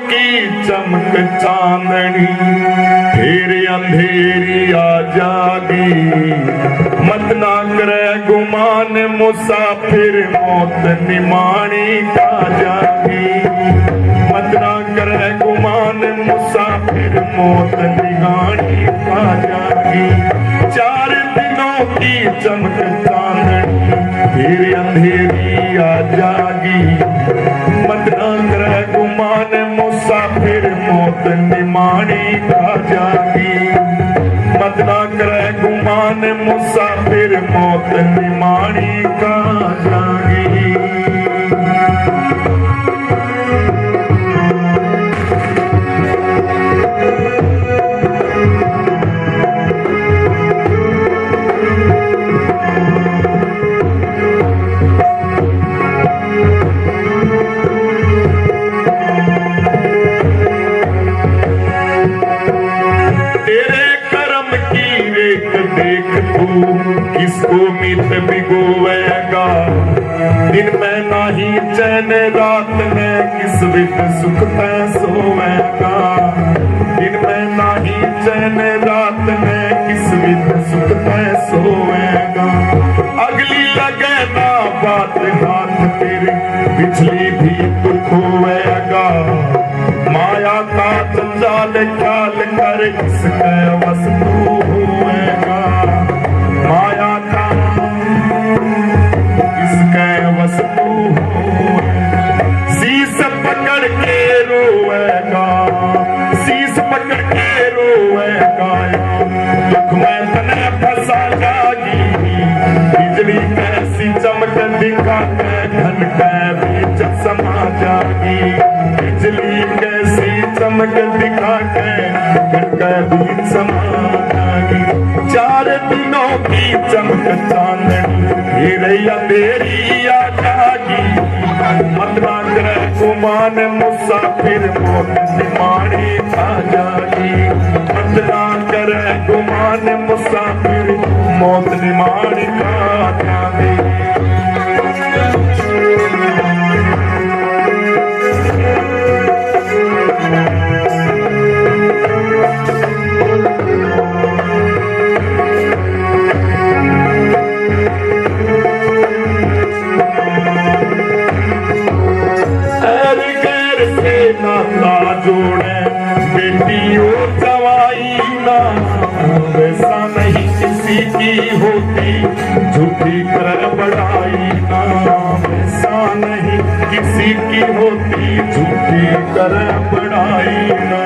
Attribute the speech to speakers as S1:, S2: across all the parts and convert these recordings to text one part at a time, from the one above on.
S1: की चमक चांदनी, फिर अंधेरी आ जागी। मत ना करे गुमान मुसाफिर, मौत निमाणी का जागी। मत ना करे गुमान मुसाफिर, मौत निगानी का जागी। 4 दिनों की चमक चांदनी, फिर अंधेरी आ जागी। मत ना करे गुमान मुसाफिर, मौत निमाणी का जागी। मत ना करे गुमान मुसाफिर, मौत निमाणी का जागी। किसको मित भिगोवेगा, दिन में नाही चैन रात में, किस विध सुख में सोवेगा। दिन में नाही चैन रात में, किस विध सुख में सोवेगा। अगली लगे ना बात हाथ तेरे, पिछली भी तू खोवेगा। माया का जंजाल ख्याल कर, इसके वश तू होवेगा। माया का इसके वश तू होवेगा। शीश पकड़ के रोएगा, शीश पकड़ के रोएगा। दुख में तने फंसा जागी, बिजली कैसी चमक दिखा के, घन के बीच समा जागी। बिजली कैसी चमक दिखा के, घन के बीच समा जागी। 4 दिनों की चमक चांदनी, फिर अंधेरी आ जागी। मत ना करे गुमान मुसाफिर, मौत निमाणी का जागी। मत ना करे गुमान मुसाफिर, मौत निमाणी का जागी। नाता जोड़े बेटी और जवाई ना, वैसा नहीं किसी की होती झूठी कर बड़ाई ना। वैसा नहीं किसी की होती झूठी कर बड़ाई ना।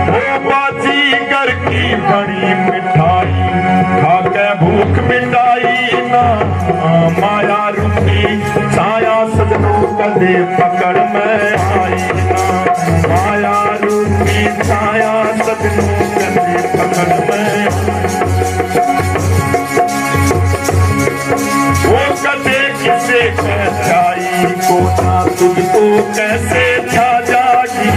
S1: वो बाजीगर की बड़ी मिठाई, खा के भूख मिटाई ना। माया रूपी छाया सजनों कदे पकड़ में आई ना। माया रूपी छाया सजनों कदे पकड़ में। वो कदे किसे कह जाई, को ना तुझको कैसे छा जागी।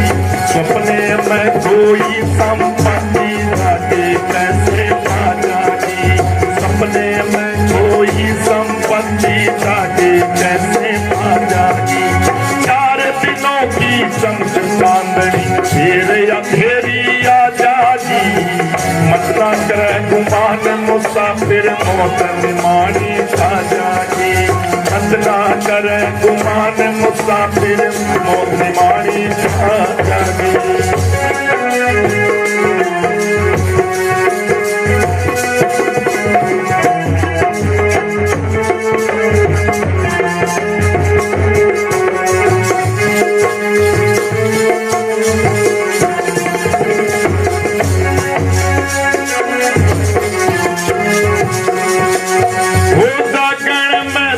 S1: सपने में कोई संपत्ति जाके कैसे पा जागी। सपने में कोई संपत्ति जाके कैसे पा जागी। 4 दिनों की चमक चांदनी, फिर अंधेरी आ जागी। मत ना करे गुमान मुसाफिर, मौत निमाणी का जागी। मत ना करे गुमान मुसाफिर, मौत निमाणी का जागी।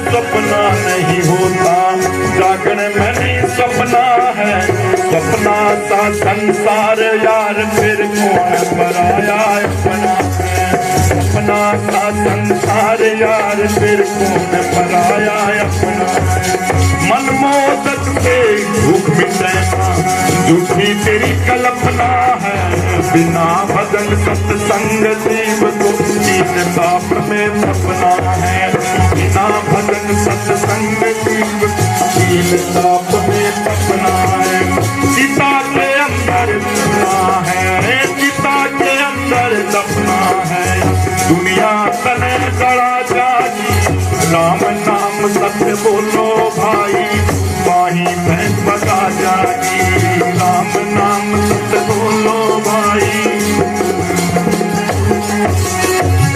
S1: सपना नहीं होता, जागरण में नहीं सपना है। सपना सा संसार यार, फिर कौन पराया अपना है। सपना सा संसार यार, फिर कौन पराया अपना है। मनमोदक से भूख मिटेगा, झूठी तेरी कल्पना है। बिना भजन सत्संग जीव को तीन ताप में सपना है। बिना भजन सत्संग जीव तीन ताप में सपना है। राम नाम सत्य बोलो भाई, माही भैंस बता जागी। राम नाम सत्य बोलो भाई,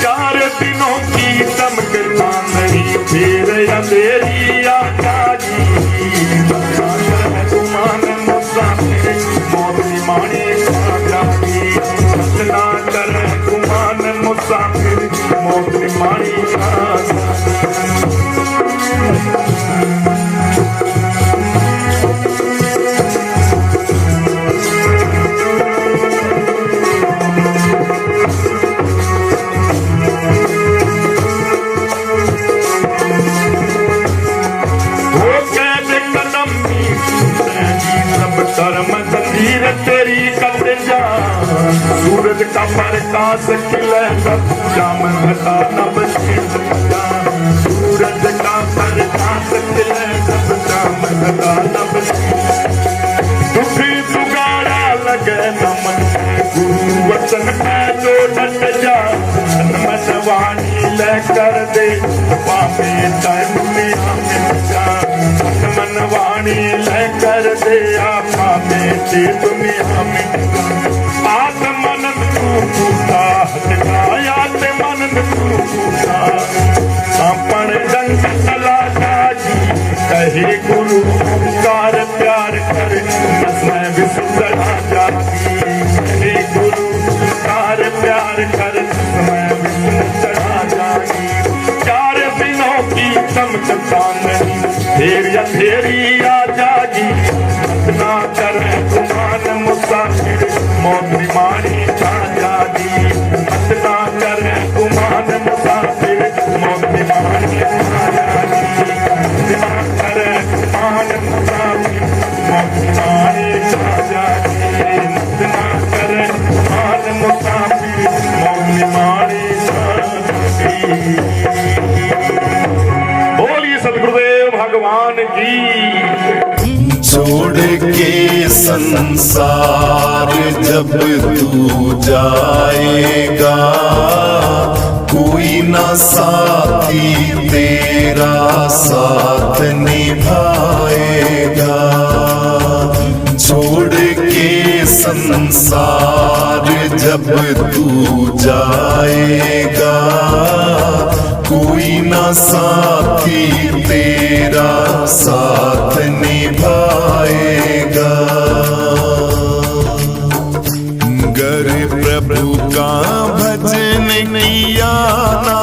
S1: 4 दिनों की चमक चांदनी फिर अंधेरी आ जागी। गुमान मुसाफिर मौत निमानी आ जागी। ना कर गुमान मुसाफिर मौत निमानी आ जागी। तेरी कद जा सूरज का प्रकाश खिले जाम घटा नब जा। सूरज का प्रकाश खिले जाम घटा नब। दुखी दुगाड़ा लगे नमन गुरु वचन में जो डट जा। मन वाणी ले कर दे पापे टाइम में हमें जा। मन वाणी ले कर दे आपा बेटे दुनिया में। आत्मन तू पूता हटकाया ते मन तू पूता। अपन डंक चला जाजी कहे गुरु कार प्यार कर मैं विसुंदरा जागी। कहे गुरु कार प्यार कर मैं विसुंदरा जागी। 4 दिनों की चमक चांदनी फिर अंधेरी आ जागी। ना कर गुमान मुसाफिर मौत निमानी आ जागी। ना कर गुमान मुसाफिर मौत निमानी आ जागी। ना कर गुमान मुसाफिर मौत निमानी आ जागी। ना कर गुमान मुसाफिर मौत निमानी आ जागी। बोलिए सद्गुरुदेव भगवान की।
S2: छोड़ के संसार जब तू जाएगा, कोई ना साथी तेरा साथ निभाएगा। छोड़ के संसार जब तू जाएगा, कोई ना साथी तेरा साथ निभाएगा। गर प्रभु का भजन किया ना,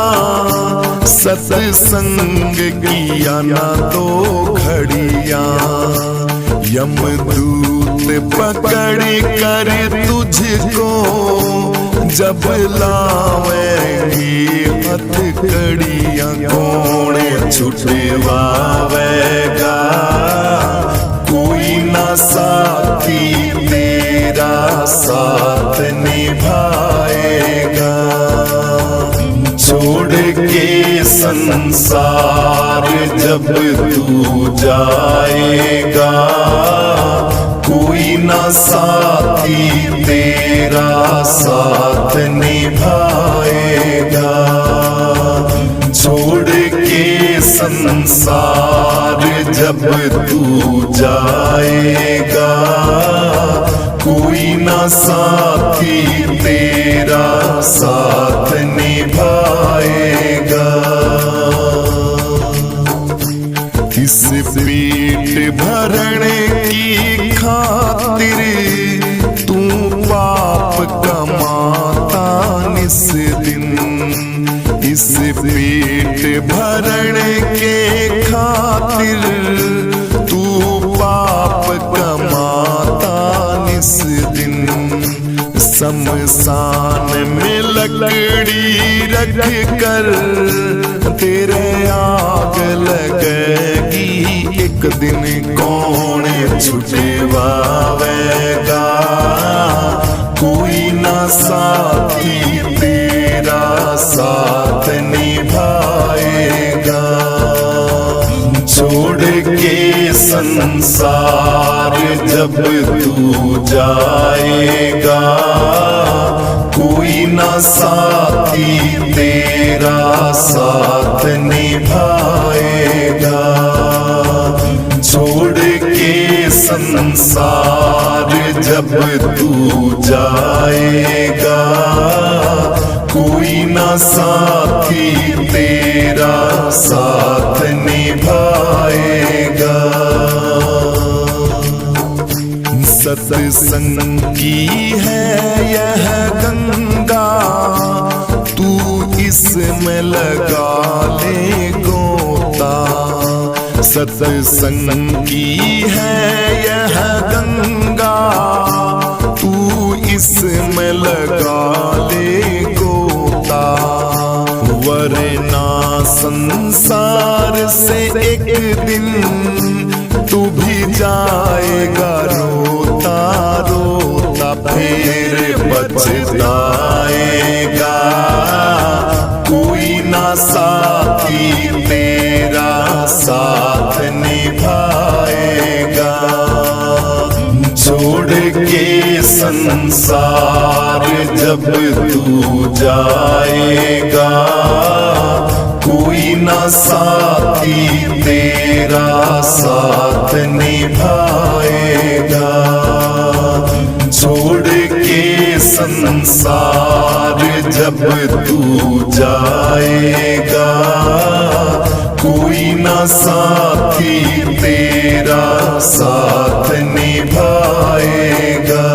S2: सत्संग किया ना तो घड़ियां यमदूत पकड़ कर तुझको जब लावेगी हथकड़ियां। कौन छुटवावेगा, कोई ना साथी तेरा साथ निभाएगा। छोड़ के संसार जब तू जाएगा, कोई ना साथी तेरा साथ निभाएगा। छोड़ के संसार जब तू जाएगा, कोई ना साथी तेरा साथ निभाएगा। इस पेट भरने की खातिर तू पाप कमाता निस दिन। इस पेट भरने के खातिर तू पाप कमाता निस दिन। शमशान में लकड़ी रख कर तेरे आग लगेगी एक दिन। कौन छुटवावेगा, कोई ना साथी तेरा साथ निभाएगा। छोड़ के संसार जब तू जाएगा, कोई ना साथी तेरा साथ निभाएगा। छोड़ के संसार जब तू जाएगा, कोई ना साथी तेरा साथ निभाएगा। सत्संग की है यह गंगा, तू इसमें लगा ले गोता। सत्संग की है यह गंगा, तू इसमें लगा ले गोता। वरना संसार से एक दिन तू भी जाएगा रोता रोता, फिर पछताएगा। कोई ना साथी तेरा साथ निभाएगा। छोड़ के संसार जब तू जाएगा, कोई ना साथी तेरा साथ निभाएगा। छोड़ के संसार जब तू जाएगा, कोई ना साथी तेरा साथ निभाएगा।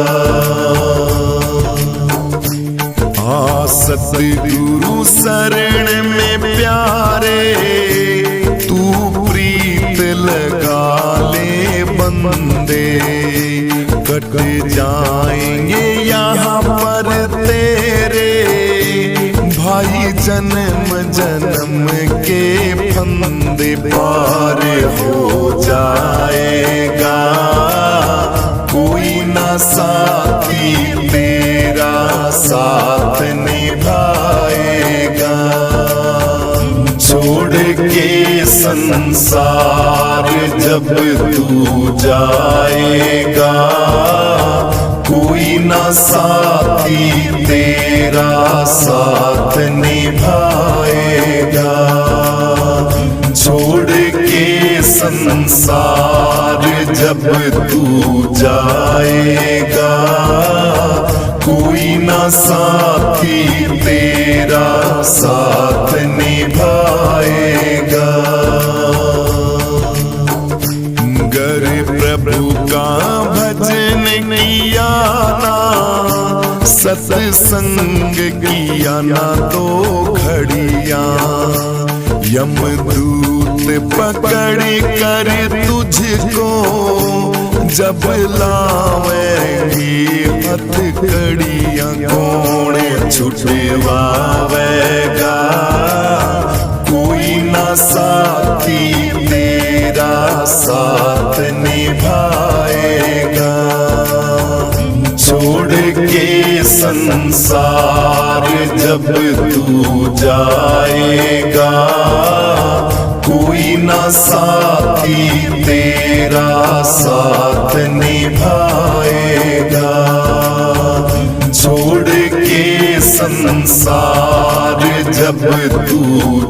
S2: सतगुरु शरण में प्यारे, तू प्रीत लगा ले बंदे। कट जाएंगे यहाँ पर तेरे भाई जन्म जन्म के फंदे, पार हो जाएगा। कोई ना साथी तेरा साथ निभाएगा। छोड़ के संसार जब तू जाएगा, कोई ना साथी तेरा साथ निभाएगा। छोड़ के संसार जब तू जाएगा, कोई ना साथी तेरा साथ निभाएगा। गर प्रभु का भजन किया ना, सत्संग किया ना तो घड़ियां, यमदूत पकड़ कर तुझको जब लावेगी हथकड़ियां, कौन छुटवावेगा। कोई ना साथी तेरा साथ निभाएगा। छोड़ के संसार जब तू जाएगा, कोई ना साथी तेरा साथ निभाएगा। छोड़ के संसार जब तू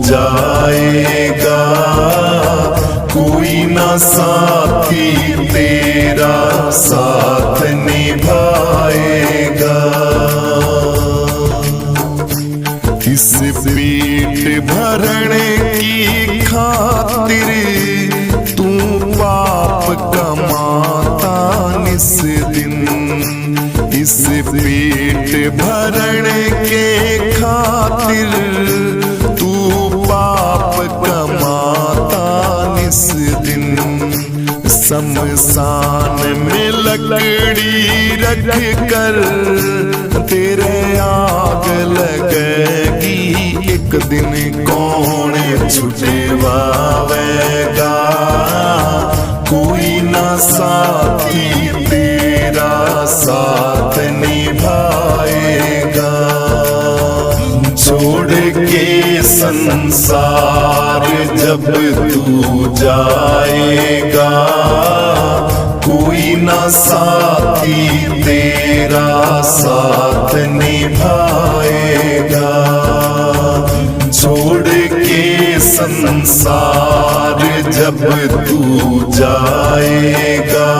S2: जाएगा, कोई ना साथी तेरा साथ निभाएगा। इस पेट भरने की खातिर तू पाप कमाता निस दिन। इस पेट भरने के खातिर तू पाप कमाता निस दिन। शमशान में लकड़ी रख कर तेरे आग लगेगी, एक दिन कौन छुटवावेगा। कोई ना साथी तेरा साथ निभाएगा। छोड़ के संसार जब तू जाएगा, कोई ना साथी तेरा साथ निभाएगा। छोड़ के संसार जब तू जाएगा,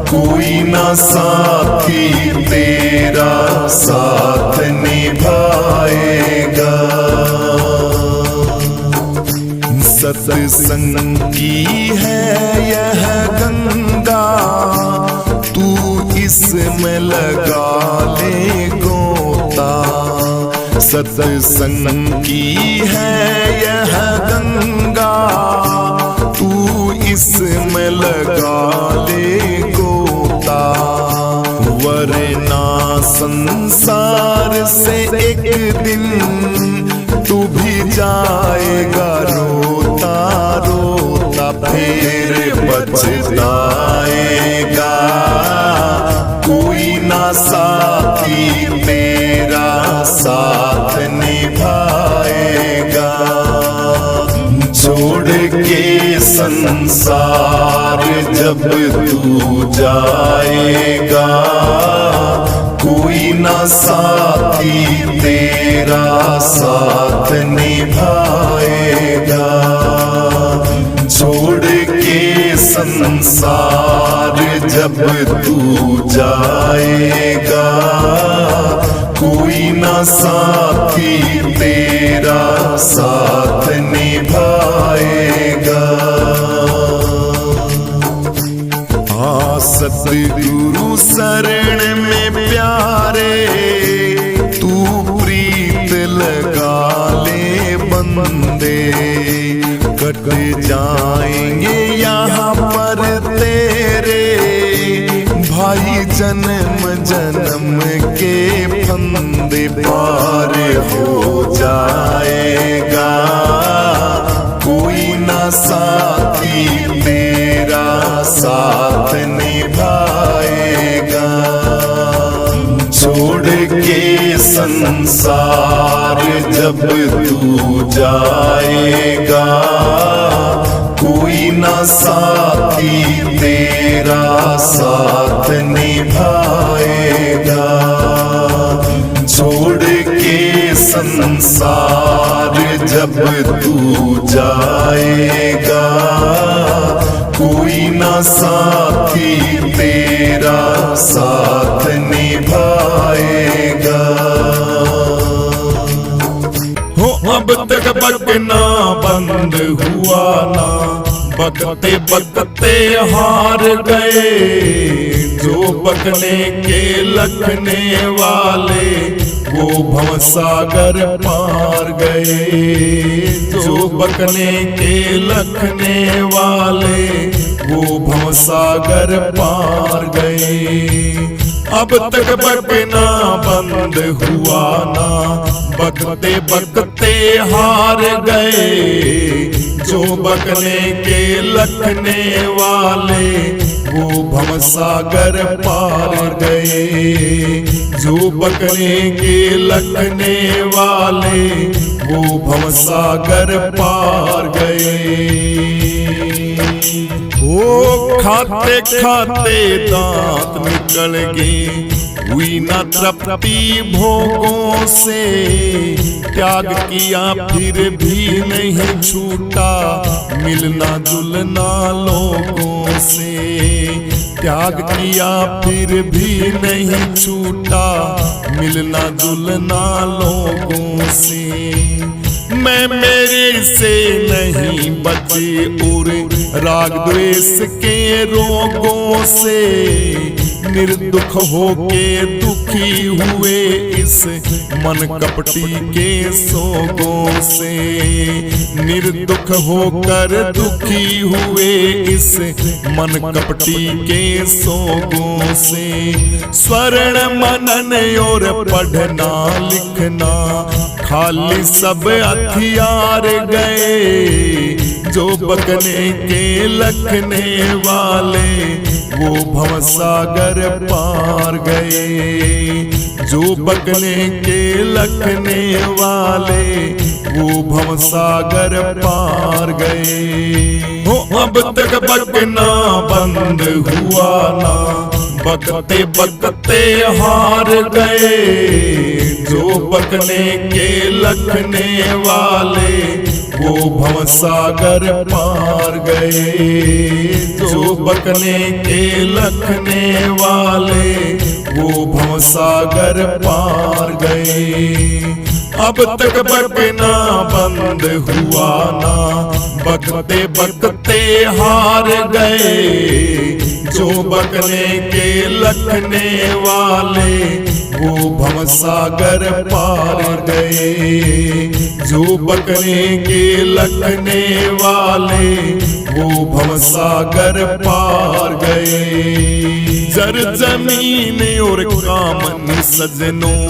S2: कोई ना साथी तेरा साथ निभाएगा। सत्संग की है यह गंगा, तू इसमें लगा ले गोता। सत्संग की है यह गंगा, तू इसमें लगा ले गोता। वरना संसार से एक दिन तू भी जाएगा रोता रोता, फिर पछताएगा। कोई ना साथी तेरा साथ निभाएगा। छोड़ के संसार जब तू जाएगा, कोई ना साथी तेरा साथ निभाएगा। छोड़ के संसार जब तू जाएगा, कोई ना साथी तेरा साथ निभाएगा। सतगुरु शरण में प्यारे, तू प्रीत लगा ले बंदे। कट जाएंगे यहाँ पर तेरे भाई जन्म जन्म के फंदे, पार हो जाएगा। कोई ना साथी तेरा साथ निभाएगा। छोड़ के संसार जब तू जाएगा, कोई ना साथी तेरा साथ निभाएगा। छोड़ के संसार जब तू जाएगा, कोई ना साथी तेरा साथ निभाएगा। हो अब तक बकना बंद हुआ ना, बकते बकते हार गए। जो बकने के लखने वाले वो भवसागर पार गए। जो बकने के लखने वाले वो भवसागर पार गए। अब तक बकना बंद हुआ ना, बकते बकते हार गए। जो बकने के लखने वाले वो भवसागर पार गए। जो बकने के लखने वाले वो भवसागर पार गए। वो खाते खाते दांत निकल गए, हुई न तृप्ति भोगों से। त्याग किया फिर भी नहीं छूटा, मिलना जुलना लोगों से। त्याग किया फिर भी नहीं छूटा, मिलना जुलना लोगों से। मैं मेरे से नहीं बचे और राग द्वेष के रोगों से। निर्दुख होके दुखी हुए इस मन कपटी के सोगों से। निर्दुख होकर दुखी हुए इस मन कपटी के सोगों से। स्वर्ण मनन और पढ़ना लिखना खाली सब हथियार गए। जो बकने के लखने वाले वो भवसागर पार गए। जो बकने के लखने वाले वो भवसागर पार गए। हो अब तक बकना बंद हुआ ना, बकते बकते हार गए। जो बकने के लखने वाले वो भवसागर पार गए। जो बकने के लखने वाले वो भवसागर पार गए। अब तक बकना बंद हुआ ना, बकते बकते हार गए। जो बकने के लखने वाले वो भवसागर पार गए। जो बकने के लखने वाले वो भवसागर पार गए। जर जमीन और कामन सजनों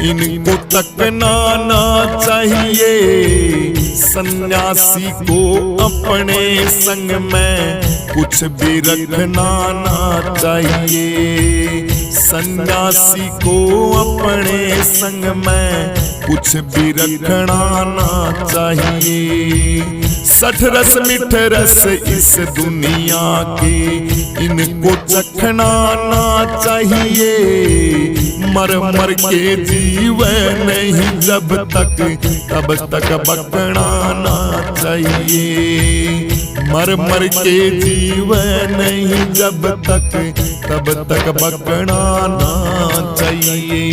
S2: इनको तकना ना चाहिए। सन्यासी को अपने संग में कुछ भी रखना ना चाहिए। सन्यासी को अपने संग में कुछ भी रखना ना चाहिए। सठ रस मिठ रस इस दुनिया के इनको चखना ना चाहिए। मर मर के जीवन नहीं जब तक तब तक बकना ना चाहिए। मर मर के जीवन नहीं जब तक तब तक बकना ना चाहिए।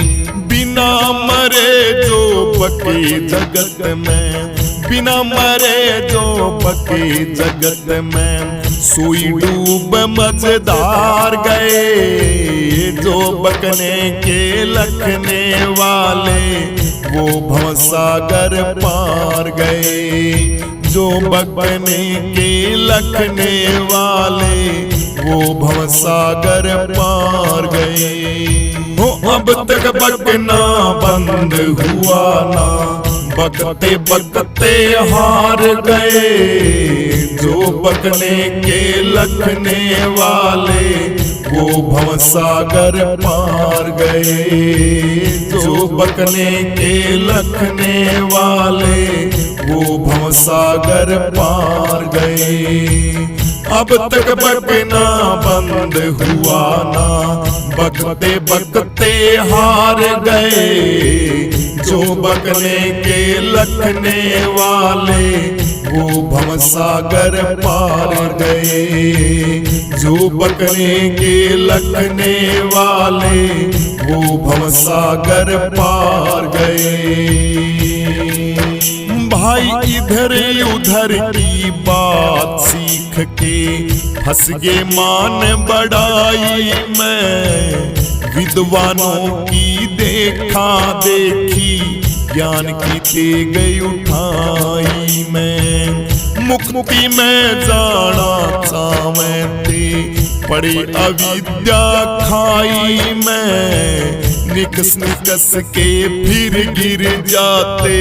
S2: बिना मरे जो बके जगत में, बिना मरे जो बके जगत में, सोई डूब मजेदार गए। जो बकने के लखने वाले वो भवसागर पार गए। जो बकने के लखने वाले वो भवसागर पार गए। हो अब तक बकना बंद हुआ ना, बकते बकते हार गए। जो बकने के लखने वाले वो भवसागर पार गए। जो बकने के लखने वाले वो भवसागर पार गए। अब तक बकना बंद हुआ ना, बकते बकते हार गए। जो बकने के लखने वाले वो भवसागर पार गए। जो बकने के लखने वाले वो भवसागर पार गए। भाई इधर उधर की बात सीख के हंस गे मान बढ़ाई में। विद्वानों की देखा देखी ज्ञान की तेग उठाई में। मुक्ति में जाना चाहते पड़े अविद्या खाई में। निकस निकस के फिर गिर जाते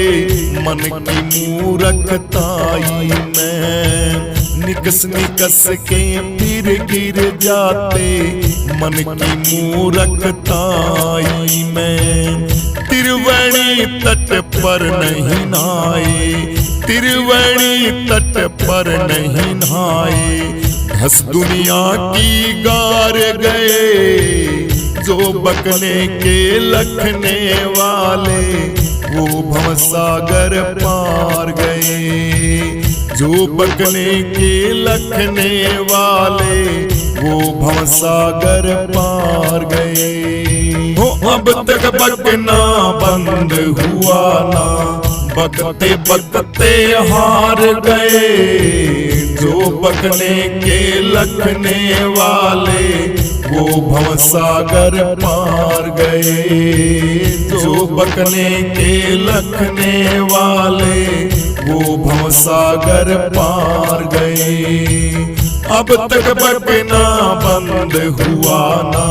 S2: मन की मूर्खताई में। निकस निकस के फिर गिर जाते मन की मूर्खताई में। त्रिवेणी तट पर नहीं नहाए, त्रिवेणी तट पर नहीं नहाए। हंस दुनिया की गार गए। जो बकने के लखने वाले वो भवसागर पार गए। जो बकने के लखने वाले वो भवसागर पार गए। हो अब तक बकना बंद हुआ ना, बकते बकते हार गए। जो बकने के लखने वाले वो भवसागर पार गए। जो बकने के लखने वाले वो भवसागर पार गए। अब तक बकना बंद हुआ ना,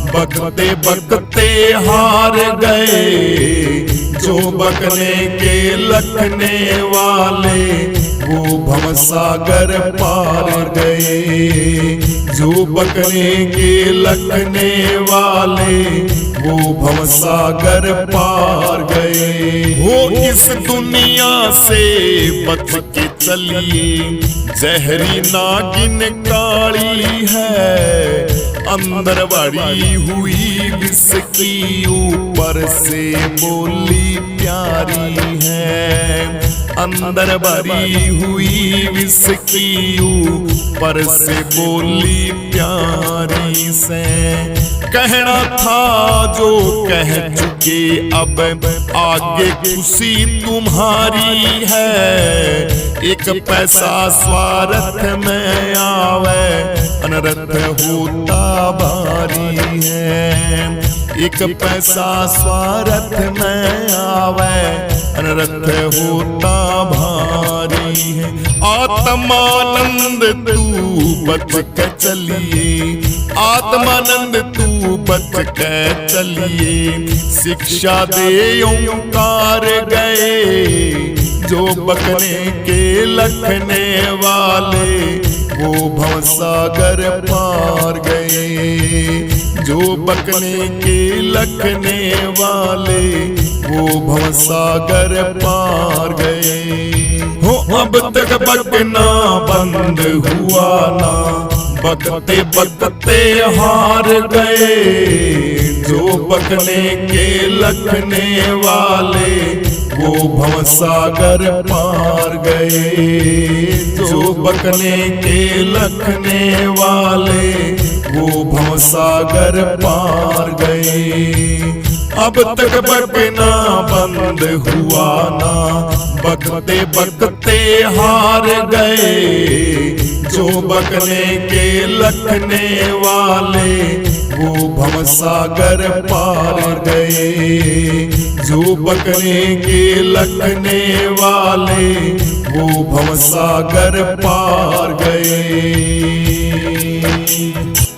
S2: बकते बकते हार गए। जो बकने के लखने वाले वो भवसागर पार गए। जो बकने के लखने वाले वो भवसागर पार गए। हो इस दुनिया से बच के चलिए, जहरी नागिन काली है, अंदर बड़ी हुई विष की, ऊपर से बोली प्यारी है। अंदर भरी हुई विष की, ऊपर से बोली प्यारी से। कहना था जो कह चुके, अब आगे खुशी तुम्हारी है। एक पैसा स्वार्थ में आवे, अनर्थ होता भारी है। एक पैसा स्वार्थ में आवे, अनर्थ होता भारी है। आत्मानंद तू बच के चलिए, आत्मानंद तू बच के चलिए। शिक्षा दे ओंकार गए, जो बकने के लखने वाले, वो भवसागर पार गए। जो बकने के लखने वाले, वो भवसागर पार गए। हो अब तक बकना बंद हुआ ना, बकते बकते हार गए। जो बकने के लखने वाले, वो भवसागर पार गए। जो बकने के लखने वाले, वो भवसागर पार गए। अब तक बकना बंद हुआ ना, बकते बकते हार गए। जो बकने के लखने वाले, वो भवसागर पार गए। जो बकने के लखने वाले, वो भवसागर पार गए।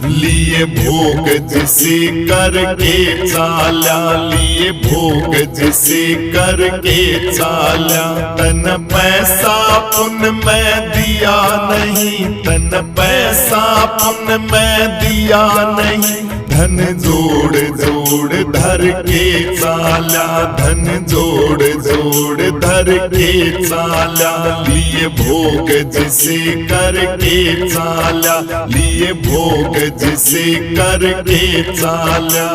S2: लिए भोग जिसे करके चाला, लिए भोग जिसे करके चाला। तन पैसा पुन में दिया नहीं, तन पैसा पुन में दिया नहीं। धन जोड़ जोड़ धर के चाला, धन जोड़ जोड़ धर के चाला। लिए भोग जिसे करके चाला, लिए भोग जिसे करके चाला।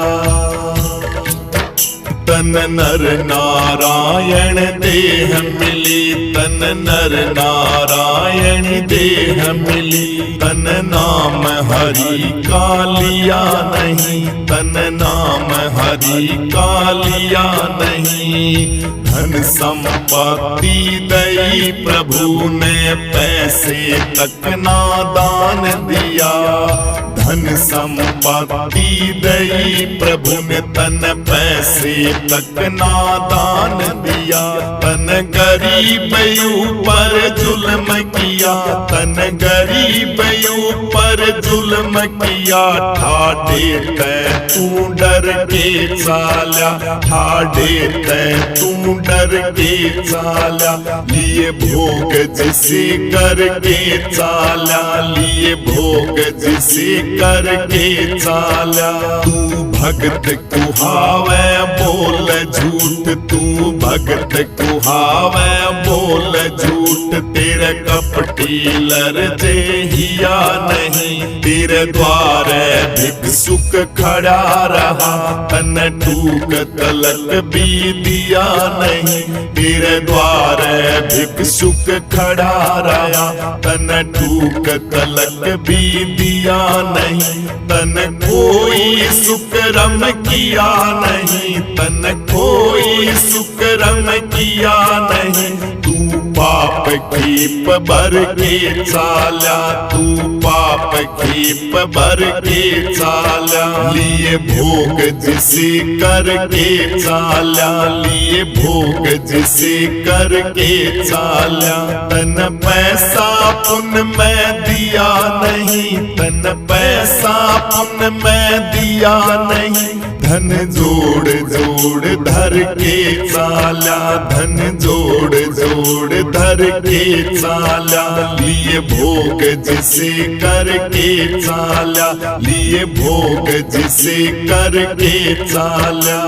S2: तन नर नारायण देह मिली, तन नर नारायण देह मिली। तन नाम हरि का लिया नहीं, तन नाम हरि का लिया नहीं। धन संपत्ति दई प्रभु ने, पैसे तक ना दान दिया। धन संपत्ति दई प्रभु ने, तन पैसे तक ना दान दिया। तन गरीब ऊपर जुल्म किया, तन गरीब ऊपर जुल्म किया। ठाडे तै तू डर के चाला, ठाडे तै तू डर के चाला। लिए भोग जिसे करके चाला, लिए भोग जिसे करके चाला। तू भगत कुहावे बोल झूठ, तू भगत कुहावे बोल झूठ। तेरे कपटी लरजे हिया नहीं, तेरे द्वारे भिक्षुक खड़ा रहा। तन टूक तलक भी दिया नहीं, तेरे द्वारे भिक्षुक खड़ा रहा। तन टूक तलक भी दिया नहीं। तन कोई सुकरम किया नहीं, तन कोई सुकरम किया नहीं। तू पाप खीप भर के चाला, तू पाप खीप भर के चाला। लिए भोग जिसे करके चाला, लिए भोग जिसे करके चाला। तन पैसा पुन में दिया नहीं, तन पैसा पुन में दिया नहीं। धन जोड़ जोड़ धर के चाला, धन जोड़ जोड़ धर के चाला, लिए भोग जिसे करके चाला, लिए भोग जिसे करके चाला।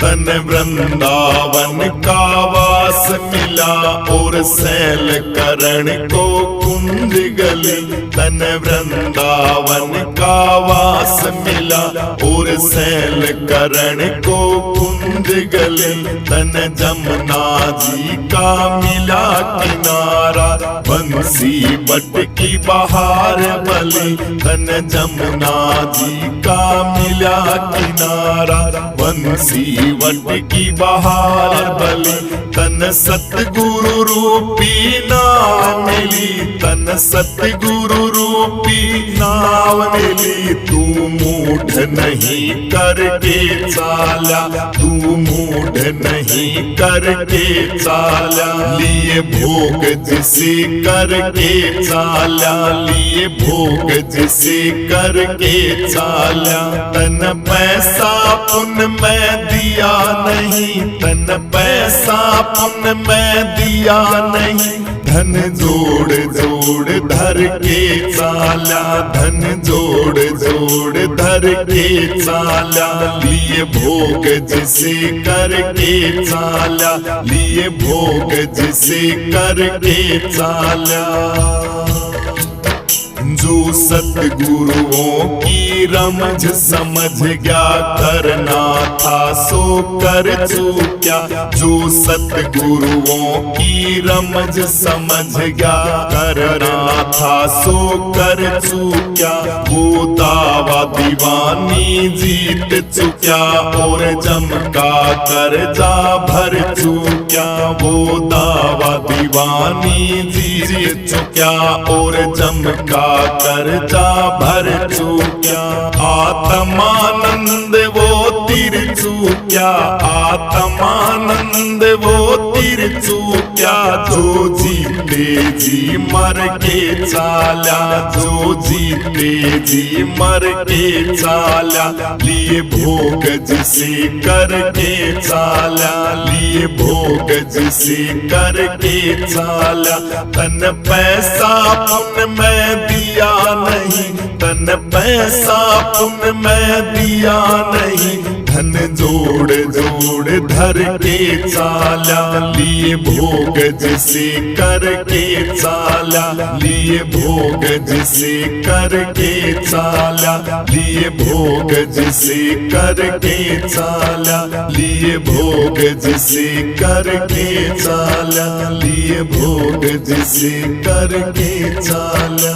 S2: तन वृंदावन का वास मिला और सैल करण को कुंज गली, तन वृंदावन का वास मिला और सैल करण को कुंज गली, तन जमुना जी का मिला किनारा, बंसी बट की बहार बली, तन जमुना जी का मिला किनारा, बंसी वट की बहार बली, तन सतगुरु रूपी नाव मिली, तन सतगुरु रूपी नाव मिली। तू मूढ़ नहीं करके चाला, तू मूढ़ नहीं करके चाला, लिए भोग जिसे करके चाला, लिए भोग जिसे करके चाला। तन पैसा पुण्य में दिया नहीं, तन पैसा पुण्य में दिया नहीं, धन जोड़ जोड़ धर के चाला, धन जोड़ जोड़ धर के चाला, लिए भोग जिसे करके चाला, लिए भोग जिसे करके चाला। जो सतगुरुओं की रमझ समझ गया, करना था सो कर चूक्या, जो सतगुरुओं की रमझ समझ गया, करना था सो कर चूक्या, वो दावा दीवानी जीत चुक्या और जम का कर्जा भर चुक्या, वो दावा दीवानी जीत चुक्या और जम का कर्जा भर चूक्या। आत्मानंद वो तिर चूक्या, आत्मानंद वो तिर चूक्या, जो जीते जी मर के चाला, जो जीते जी मर के चाला, लिए भोग जिसे करके चाला, लिए भोग जिसे करके चाला। तन पैसा पुण्य में दिया नहीं, तन पैसा पुण्य में दिया नहीं, धन जोड़ जोड़ धर के चाला, लिए भोग जिसे करके चाला, लिए भोग जिसे करके चाला, लिए भोग जिसे करके चाला, लिए भोग जिसे करके चाला, लिए भोग जिसे करके चाला।